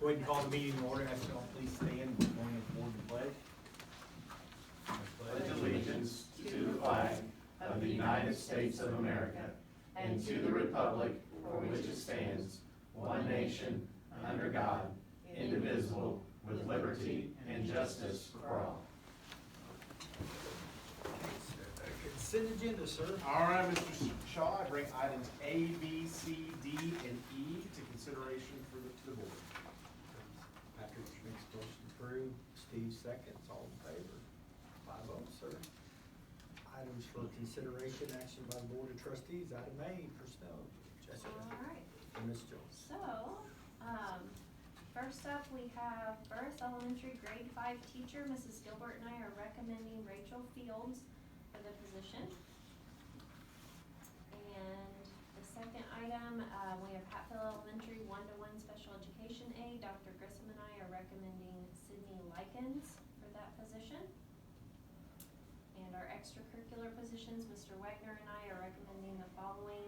Go ahead and call the meeting in order. Ask you all please stand before going forward to pledge. Pledge allegiance to the flag of the United States of America and to the republic for which it stands, one nation, under God, indivisible, with liberty and justice for all. Consent agenda, sir. All right, Mr. Shaw, I bring items A, B, C, D, and E to consideration to the board. Patrick makes motion to approve. Steve seconds. All in favor? 5-0, sir. Items for consideration, action by the Board of Trustees. Item A, personnel. Jessica. All right, And Ms. Jones. so, first up, we have Burris Elementary Grade 5 teacher, Mrs. Gilbert and I are recommending Rachel Fields for the position. And the second item, we have Hatfield Elementary 1-to-1 special education aide, Dr. Grissom and I are recommending Sydney Likens for that position. And our extracurricular positions, Mr. Wagner and I are recommending the following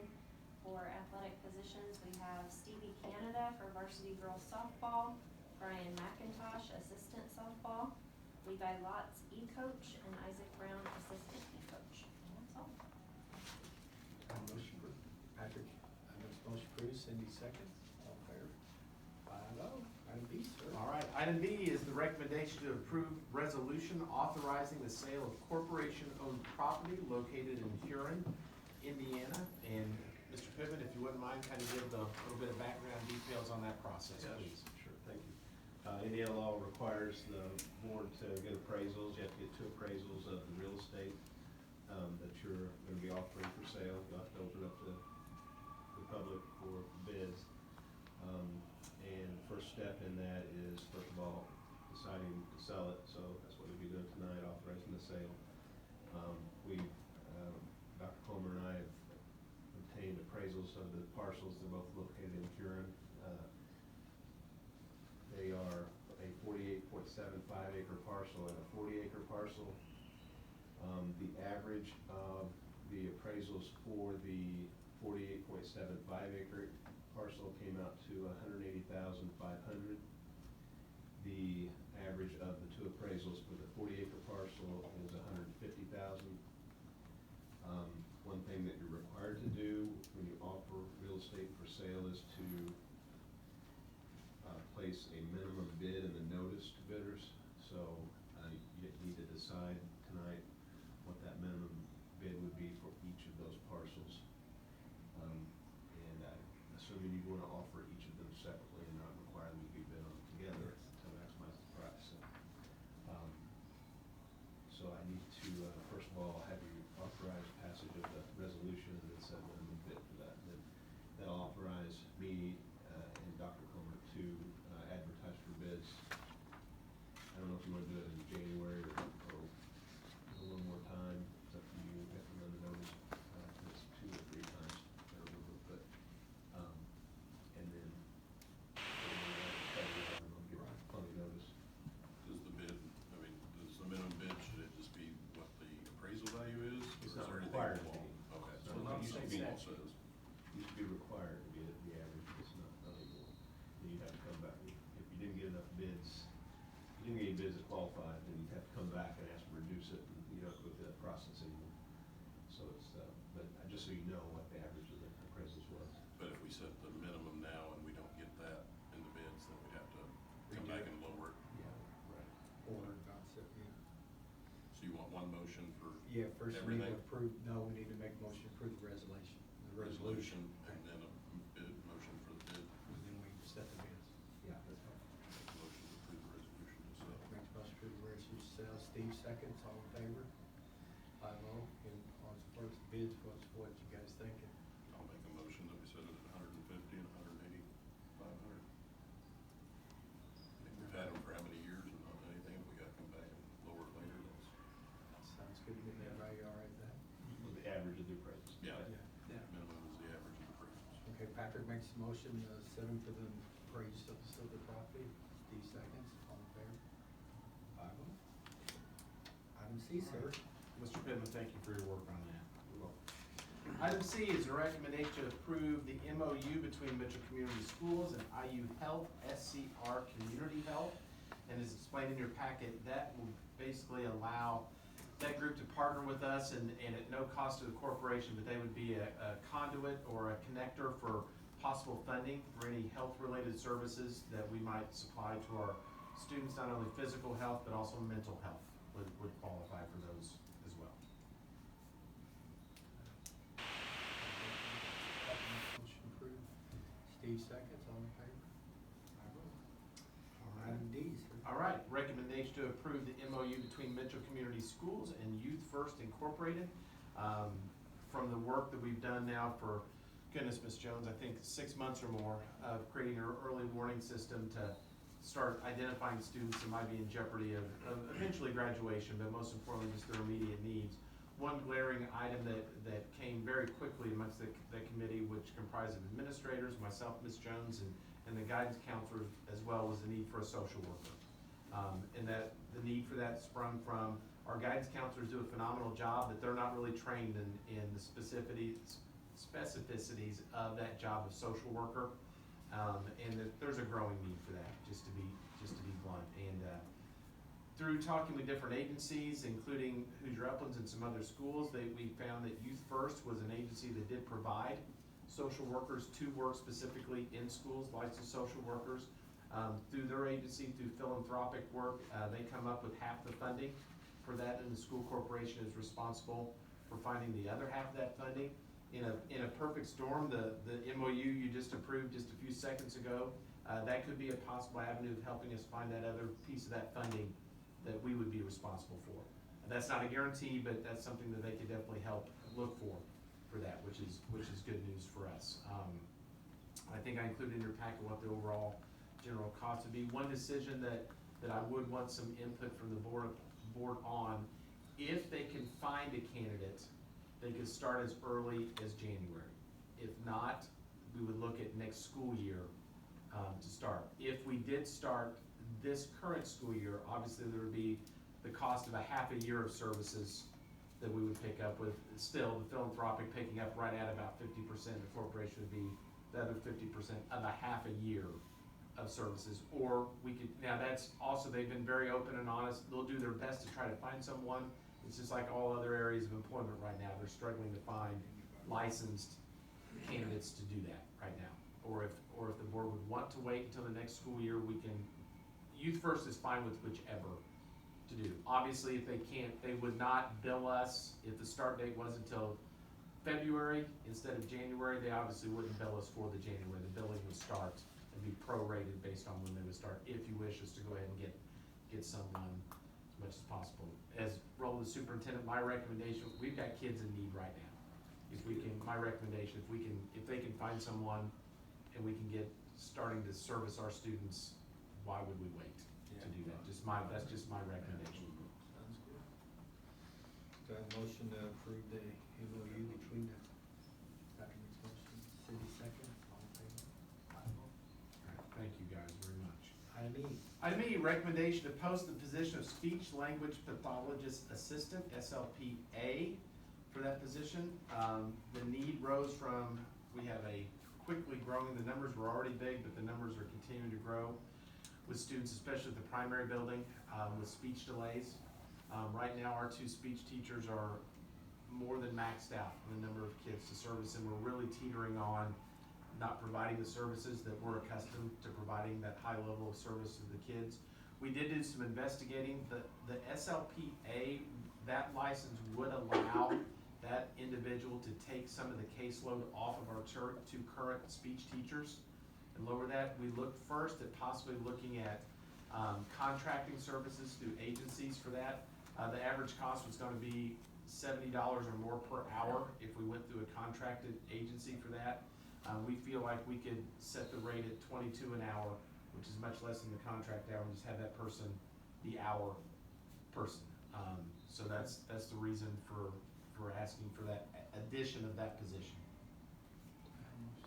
for athletic positions. We have Stevie Canada for varsity girls softball, Brian McIntosh, assistant softball, Levi Lotz, e-coach, and Isaac Brown, assistant e-coach. And that's all. Motion approved. Patrick makes motion approved. Cindy seconds. All in favor? 5-0. Item B, sir. All right, item B is the recommendation to approve resolution authorizing the sale of corporation-owned property located in Huron, Indiana. And Mr. Pittman, if you wouldn't mind, kind of give a little bit of background details on that process, Yes, please. sure, thank you. Indiana law requires the board to get appraisals. You have to get 2 appraisals of the real estate that you're gonna be offering for sale. You have to open up the public for bids. And first step in that is, first of all, deciding to sell it, so that's what we'll be doing tonight, authorizing the sale. Dr. Coleman and I have obtained appraisals of the parcels. They're both located in Huron. They are a 48.75 acre parcel and a 40 acre parcel. The average of the appraisals for the 48.75 acre parcel came out to $180,500. The average of the 2 appraisals for the 40 acre parcel is $150,000. One thing that you're required to do when you offer real estate for sale is to place a minimum bid in the notice to bidders. So you need to decide tonight what that minimum bid would be for each of those parcels. And assuming you want to offer each of them separately and not require them to be bid on together to maximize the price. So I need to, first of all, have you authorize passage of the resolution and then set a minimum bid for that. And then that'll authorize me and Dr. Comer to advertise for bids. I don't know if you want to do it in January or a little more time. It's up to you. You have to run the notice. It's 2 or 3 times. I don't remember, but and then give plenty of notice. Does the bid, I mean, does the minimum bid, should it just be what the appraisal value is? It's or not is there anything required to below? be. Okay, so No, it's not it used to be. something law says. Used to be required to be the average, it's not anymore. Then you'd have to come back, if you didn't get enough bids, if you didn't get any bids that qualified, then you'd have to come back and ask to reduce it, and you don't have to go through that process anymore. So it's, but just so you know what the average of the appraisals was. But if we set the minimum now and we don't get that in the bids, then we'd have to come Redo back it. and lower it. Yeah, right. Order concept, yeah. So you want one motion for Yeah, first we need to everything? approve, no, we need to make a motion to approve the resolution. The Resolution, and then a bid, motion for the bid. And then we set the bids. Yeah, that's fine. Motion to approve the resolution to sell. Makes motion to approve the resolution sale. Steve seconds. All in favor? 5-0. And on the first bids, what you guys thinking? I'll make a motion that we set it at 150 and 180, 500. We've had them for how many years and not done anything, if we gotta come back and lower it later, Sounds good to me. Everybody all right with that? With the average of the appraisals. Yeah. Yeah. minimum is the average of the appraisals. Okay, Patrick makes a motion, set him for the appraisal of the property. Steve seconds. All in favor? 5-0. Item C, sir. Mr. Pittman, thank you for your work on that. You're welcome. Item C is a recommendation to approve the MOU between Mitchell Community Schools and IU Health, SCR Community Health. And as explained in your packet, that will basically allow that group to partner with us and at no cost to the corporation, but they would be a conduit or a connector for possible funding for any health-related services that we might supply to our students, not only physical health, but also mental health would qualify for those as well. Motion approved. Steve seconds, all in favor? Item D, sir. All right, recommendation to approve the MOU between Mitchell Community Schools and Youth First Incorporated. From the work that we've done now for, goodness, Ms. Jones, I think 6 months or more of creating an early warning system to start identifying students that might be in jeopardy of eventually graduation, but most importantly, just their immediate needs. One glaring item that came very quickly amongst the committee, which comprised of administrators, myself, Ms. Jones, and the guidance counselors as well, was the need for a social worker. And that the need for that sprung from our guidance counselors do a phenomenal job, but they're not really trained in the specificities of that job of social worker. And that there's a growing need for that, just to be blunt. And through talking with different agencies, including Hoosier Uplands and some other schools, we found that Youth First was an agency that did provide social workers to work specifically in schools, licensed social workers. Through their agency, through philanthropic work, they come up with half the funding for that, and the school corporation is responsible for finding the other half of that funding. In a perfect storm, the MOU you just approved just a few seconds ago, that could be a possible avenue of helping us find that other piece of that funding that we would be responsible for. That's not a guarantee, but that's something that they could definitely help look for that, which is good news for us. I think I included in your packet what the overall general cost would be. One decision that I would want some input from the board on, if they can find a candidate, they could start as early as January. If not, we would look at next school year to start. If we did start this current school year, obviously there would be the cost of a half a year of services that we would pick up with. Still, the philanthropic picking up right at about 50%, the corporation would be the other 50% of a half a year of services. Or we could, now that's also, they've been very open and honest. They'll do their best to try to find someone. It's just like all other areas of employment right now. They're struggling to find licensed candidates to do that right now. Or if the board would want to wait until the next school year, we can, Youth First is fine with whichever to do. Obviously, if they can't, they would not bill us if the start date was until February instead of January. They obviously wouldn't bill us for the January. The billing would start and be prorated based on when they would start, if you wish us to go ahead and get someone as much as possible. As role of the superintendent, my recommendation, we've got kids in need right now. If we can, my recommendation, if they can find someone and we can get starting to service our students, why would we wait to do that? That's just my recommendation. Sounds good. Do I have a motion to approve the MOU between the, Dr. makes motion, Cindy second, all in favor? Five oh. All right, thank you guys very much. Item E. Item E, recommendation to post the position of speech language pathologist assistant, SLPA, for that position. The need rose from, we have a quickly growing, the numbers were already big, but the numbers are continuing to grow with students, especially at the primary building, with speech delays. Right now, our 2 speech teachers are more than maxed out in the number of kids to service, and we're really teetering on not providing the services that we're accustomed to providing, that high level of service to the kids. We did do some investigating. The SLPA, that license would allow that individual to take some of the caseload off of our 2 current speech teachers and lower that. We looked first at possibly looking at contracting services through agencies for that. The average cost was going to be $70 or more per hour if we went through a contracted agency for that. We feel like we could set the rate at $22 an hour, which is much less than the contract hour, and just have that person the hour person. So that's the reason for asking for that addition of that position.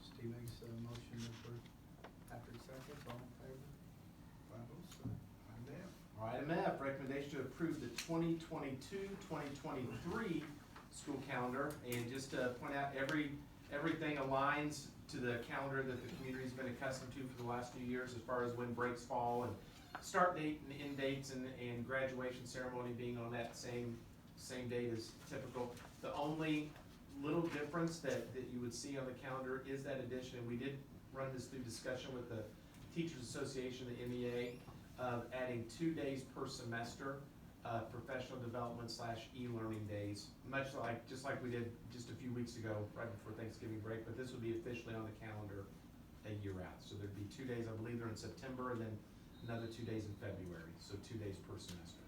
Steve makes a motion to approve. Patrick seconds, all in favor? 5-0, sir. Item F. All right, Item F, recommendation to approve the 2022-2023 school calendar. And just to point out, everything aligns to the calendar that the community's been accustomed to for the last few years as far as when breaks fall and start date and end dates and graduation ceremony being on that same date as typical. The only little difference that you would see on the calendar is that addition, and we did run this through discussion with the Teachers Association, the MEA, of adding 2 days per semester, professional development / e-learning days, just like we did just a few weeks ago, right before Thanksgiving break, but this would be officially on the calendar a year out. So there'd be 2 days, I believe they're in September, and then another 2 days in February, so 2 days per semester.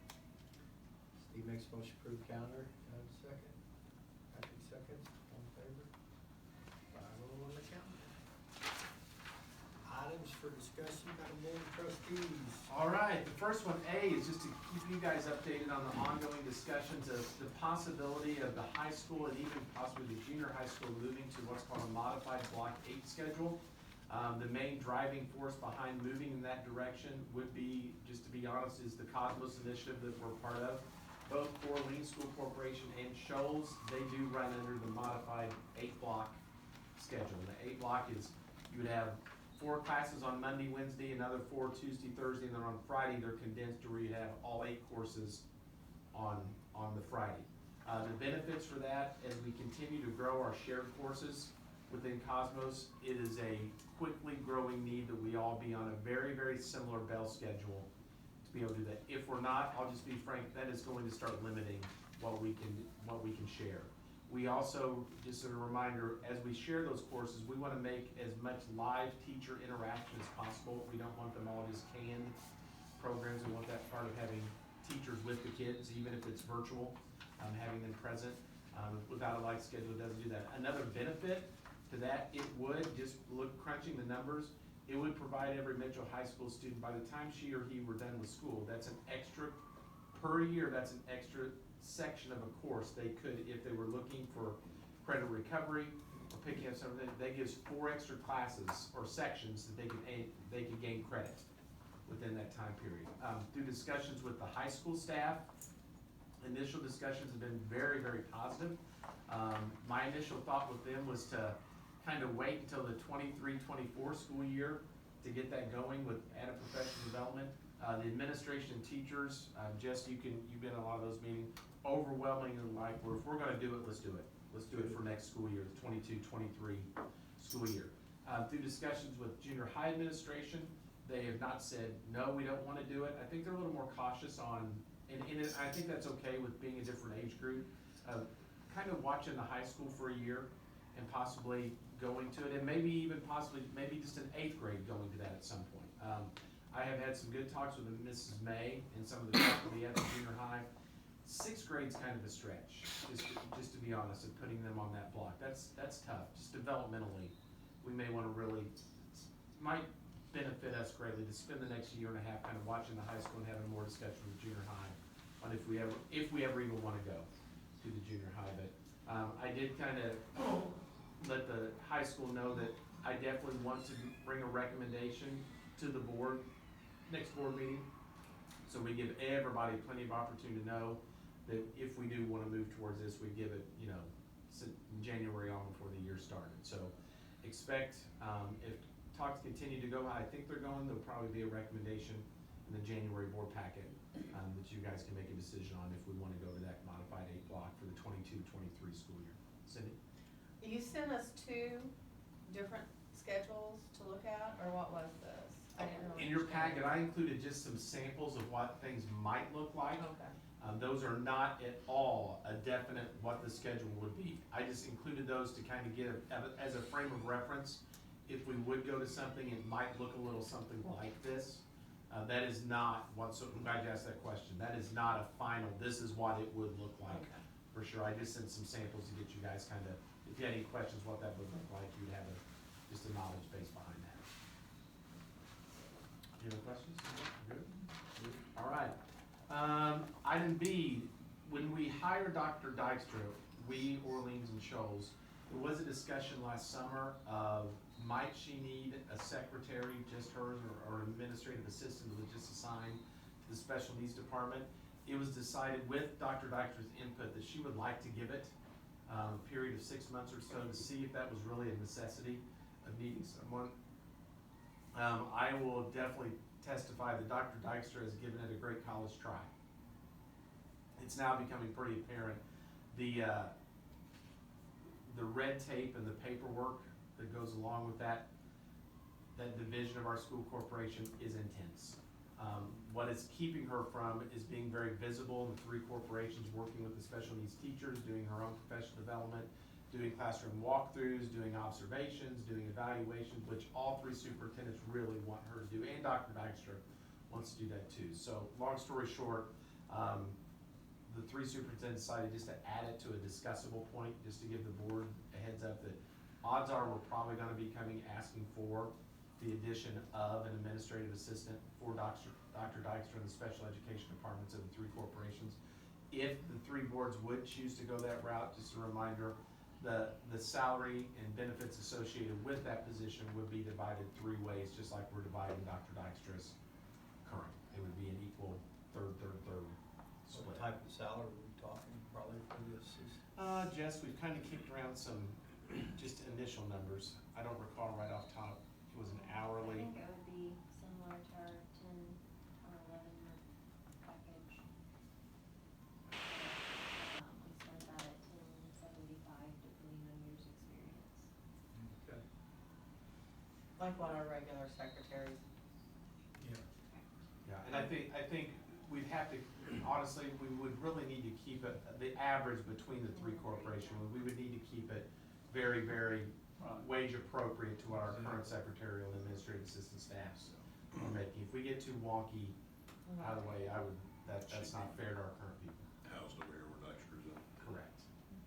Steve makes a motion to approve calendar, can I have a second? Patrick seconds, all in favor? 5-0 on the calendar. Items for discussion by the board of trustees. All right, the first one, A, is just to keep you guys updated on the ongoing discussions of the possibility of the high school and even possibly the junior high school moving to what's called a modified Block 8 schedule. The main driving force behind moving in that direction would be, just to be honest, is the Cosmos initiative that we're part of. Both Orleans School Corporation and Shoals, they do run under the modified 8-block schedule. And the 8-block is, you would have 4 classes on Monday, Wednesday, another 4 Tuesday, Thursday, and then on Friday they're condensed to where you have all 8 courses on the Friday. The benefits for that, as we continue to grow our shared courses within Cosmos, it is a quickly growing need that we all be on a very, very similar bell schedule to be able to do that. If we're not, I'll just be frank, that is going to start limiting what we can share. We also, just as a reminder, as we share those courses, we want to make as much live teacher interaction as possible. We don't want them all just canned programs. We want that part of having teachers with the kids, even if it's virtual, having them present. Without a live schedule, it doesn't do that. Another benefit to that, it would, just crunching the numbers, it would provide every Mitchell High School student, by the time she or he were done with school, that's an extra, per year, that's an extra section of a course they could, if they were looking for credit recovery or picking up something, that gives 4 extra classes or sections that they could gain credit within that time period. Through discussions with the high school staff, initial discussions have been very, very positive. My initial thought with them was to kind of wait until the 23-24 school year to get that going with added professional development. The administration and teachers, Jess, you've been in a lot of those meetings, overwhelmingly like, well, if we're gonna do it, let's do it. Let's do it for next school year, the 22-23 school year. Through discussions with junior high administration, they have not said, no, we don't wanna do it. I think they're a little more cautious on, and I think that's okay with being a different age group, kind of watching the high school for a year and possibly going to it, and maybe even possibly, maybe just an 8th grade going to that at some point. I have had some good talks with Mrs. May and some of the faculty at the junior high. 6th grade's kind of a stretch, just to be honest, of putting them on that block. That's tough, just developmentally. We may want to really, might benefit us greatly to spend the next year and a half kind of watching the high school and having more discussion with junior high on if we ever even want to go to the junior high. But I did kind of let the high school know that I definitely want to bring a recommendation to the board, next board meeting, so we give everybody plenty of opportunity to know that if we do want to move towards this, we give it, January on before the year started. So expect, if talks continue to go how I think they're going, there'll probably be a recommendation in the January board packet that you guys can make a decision on if we want to go to that modified 8-block for the 22-23 school year. Cindy? You sent us 2 different schedules to look at, or what was this? I didn't really In your understand. packet, I included just some samples of what things might look like. Okay. Those are not at all a definite what the schedule would be. I just included those to kind of give, as a frame of reference, if we would go to something, it might look a little something like this. That is not what, so I'm glad you asked that question. That is not a final, this is what it would look like, Okay. for sure. I just sent some samples to get you guys kind of, if you had any questions what that would look like, you'd have just a knowledge base behind that. Any other questions? Good? All right. Item B, when we hired Dr. Dykstra, we, Orleans and Shoals, there was a discussion last summer of might she need a secretary, just hers, or an administrative assistant that was just assigned to the special needs department. It was decided with Dr. Dykstra's input that she would like to give it period of 6 months or so to see if that was really a necessity of needing someone. I will definitely testify that Dr. Dykstra has given it a great college try. It's now becoming pretty apparent, the red tape and the paperwork that goes along with that division of our school corporation is intense. What is keeping her from is being very visible in the three corporations, working with the special needs teachers, doing her own professional development, doing classroom walkthroughs, doing observations, doing evaluations, which all three superintendents really want her to do, and Dr. Dykstra wants to do that too. So long story short, the three superintendents decided just to add it to a discussable point, just to give the board a heads up that odds are we're probably gonna be asking for the addition of an administrative assistant for Dr. Dykstra and the special education departments of the three corporations. If the three boards would choose to go that route, just a reminder, the salary and benefits associated with that position would be divided three ways, just like we're dividing Dr. Dykstra's current. It would be an equal third So split. what type of salary are we talking probably for the assistant? Jess, we've kind of kicked around some just initial numbers. I don't recall right off top. It was an I hourly. think it would be similar to our 10 or 11 month package. We start that at 10.75 depending on year's experience. Okay. Like what our regular secretaries. Yeah. Yeah, and I think we'd have to, honestly, we would really need to keep it, the average between the three corporations, we would need to keep it very, very wage appropriate to what our current secretarial and administrative assistant staffs are making. If we get too wonky out of the way, that's not fair to our current people. Housed over here where Dykstra's at. Correct.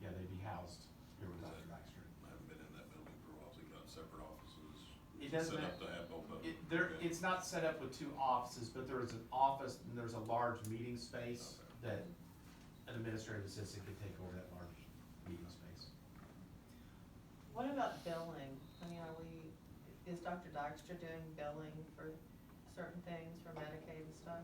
Yeah, they'd be housed here with Dr. Dykstra. I haven't been in that building for a while, so you got separate offices. It doesn't Set have- up to have both of them. Okay. It's not set up with two offices, but there is an office and there's a large meeting space that an administrative assistant could take over that large meeting space. What about billing? I mean, is Dr. Dykstra doing billing for certain things, for Medicaid and stuff?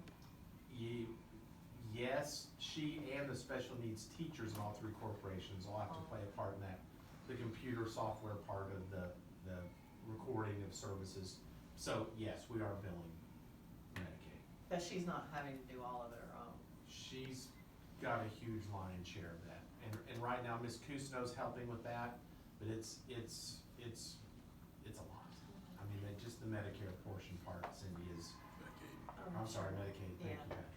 Yes, she and the special needs teachers in all three corporations will have to play a part in that. The computer software part of the recording of services. So yes, we are billing Medicaid. But she's not having to do all of it her own. She's got a huge lion's share of that. And right now, Ms. Cousineau's helping with that, but it's a lot. I mean, just the Medicare portion part, Cindy, is, Medicaid. I'm sorry, Medicaid, thank you, Yeah. Patrick.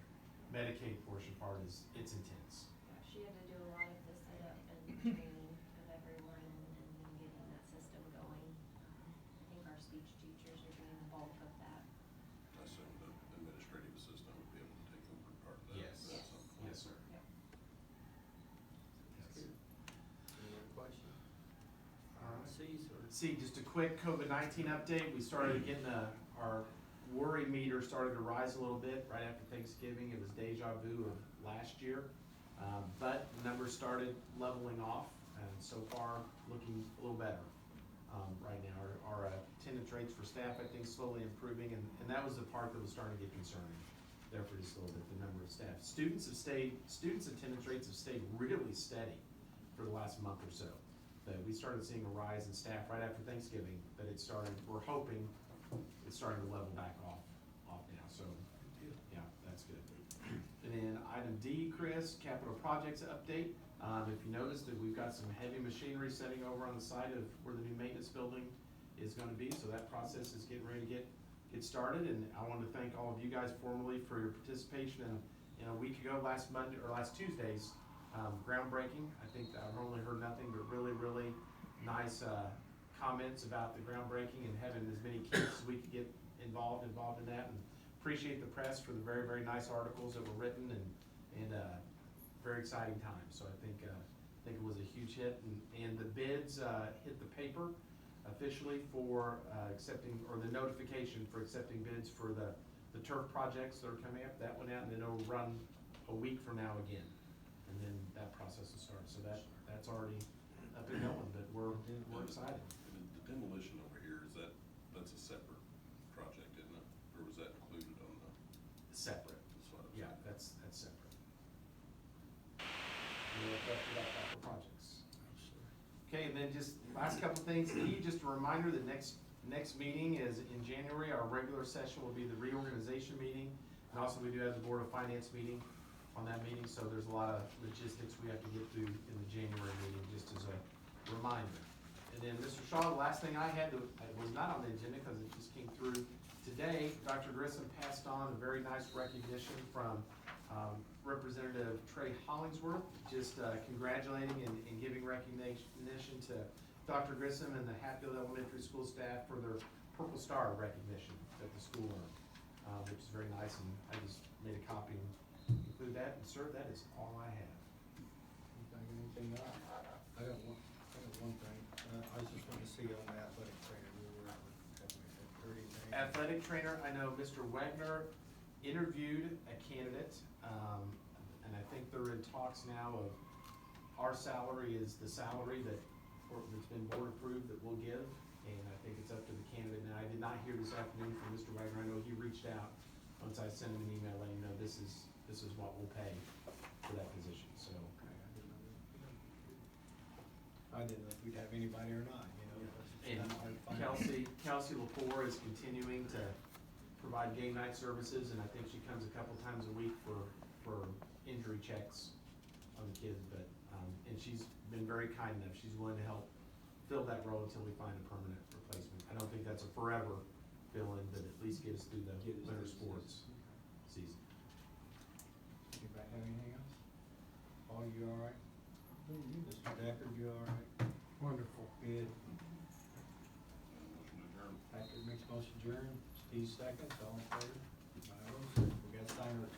Medicaid portion part it's intense. Yeah, she had to do a lot of the setup and training of everyone and then getting that system going. I think our speech teachers are doing the bulk of that. I assume the administrative assistant would be able to take over part of that. Yes. at some point. Yes, sir. Yep. That's good. Any other questions? All right. Caesar. See, just a quick COVID-19 update. We started getting our worry meter started to rise a little bit right after Thanksgiving. It was deja vu of last year. But the numbers started leveling off and so far looking a little better right now. Our attendance rates for staff, I think, slowly improving, and that was the part that was starting to get concerning there for just a little bit, the number of staff. Students attendance rates have stayed really steady for the last month or so. But we started seeing a rise in staff right after Thanksgiving, but we're hoping it's starting to level back off now, so, yeah, that's good. And then item D, Chris, capital projects update. If you noticed that we've got some heavy machinery setting over on the side of where the new maintenance building is gonna be, so that process is getting ready to get started, and I wanted to thank all of you guys formally for your participation in a week ago, last Tuesday's groundbreaking. I think I've only heard nothing but really, really nice comments about the groundbreaking and having as many kids as we could get involved in that, and appreciate the press for the very, very nice articles that were written and very exciting time. So I think it was a huge hit, and the bids hit the paper officially for accepting, or the notification for accepting bids for the turf projects that are coming up. That went out, and then it'll run a week from now again, and then that process will start. So that's already up and going, but we're excited. And the demolition over here, that's a separate project, isn't it? Or was that included on the? Separate. That's what I was Yeah, thinking. that's separate. Any other questions about capital projects? and then just last couple things, just a reminder, the next meeting is in January. Our regular session will be the reorganization meeting, and also we do have the Board of Finance meeting on that meeting, so there's a lot of logistics we have to get through in the January meeting, just as a reminder. And then, Mr. Shaw, the last thing I had that was not on the agenda, because it just came through today, Dr. Grissom passed on a very nice recognition from Representative Trey Hollingsworth, just congratulating and giving recognition to Dr. Grissom and the Hatfield Elementary School staff for their Purple Star recognition that the school earned, which is very nice, and I just made a copy and include that. And sir, that is all I have. Anything else? I got one thing. I was just wanting to see on the athletic trainer, we were at, Athletic trainer, I know Mr. Wagner interviewed a candidate, and I think they're in talks now of our salary is the salary that's been board approved that we'll give, and I think it's up to the candidate. Now, I did not hear this afternoon from Mr. Wagner. I know he reached out once I sent him an email letting him know this is what we'll pay for that position, so. I didn't know if we'd have anybody or not, you know. And Kelsey Lepore is continuing to provide game night services, and I think she comes a couple times a week for injury checks on the kids, but, and she's been very kind enough, she's willing to help fill that role until we find a permanent replacement. I don't think that's a forever fill-in, but at least get us through the winter sports season. Anybody have anything else? Paul, you all right? Mr. Decker, you all right? Wonderful. Good. Motion adjourned. Patrick makes motion adjourn, Steve seconds, all in favor? 5-0, sir. We got signers.